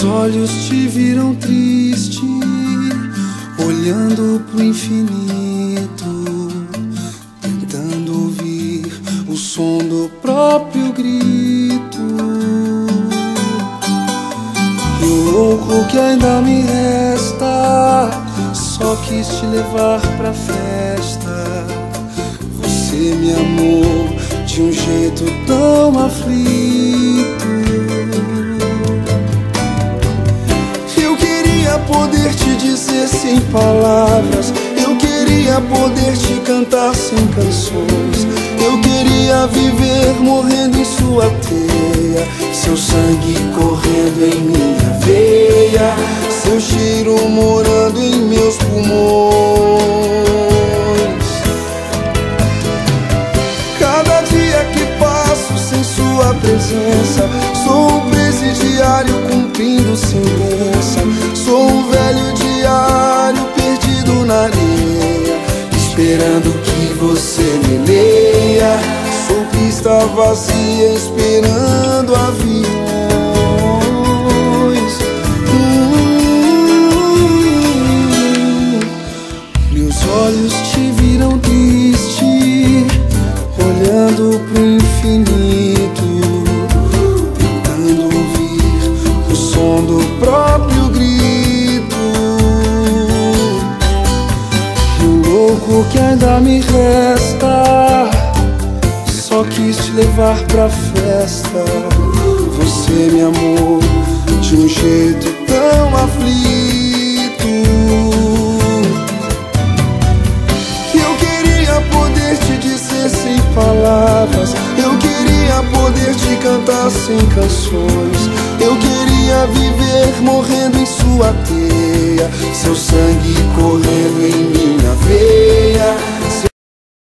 Meus olhos te viram triste, olhando pro infinito, tentando ouvir o som do próprio grito. E o louco que ainda me resta, só quis te levar pra festa. Você me amou de um jeito tão aflito. Eu queria poder te dizer sem palavras, eu queria poder te cantar sem canções. Eu queria viver morrendo em sua teia, seu sangue correndo em minha veia, seu cheiro morando em meus pulmões. Cada dia que passo sem sua presença, sou um presidiário cumprindo sentença. Sou um velho diário perdido na areia, esperando que você me leia. Sou pista vazia esperando aviões. Meus olhos te viram triste, olhando pro infinito, tentando ouvir o som do próprio grito. E o louco que ainda me resta, só quis te levar pra festa. Você me amou de um jeito tão aflito. Eu queria poder te dizer sem palavras, eu queria poder te cantar sem canções. Eu queria viver morrendo em sua teia, seu sangue correndo em minha veia,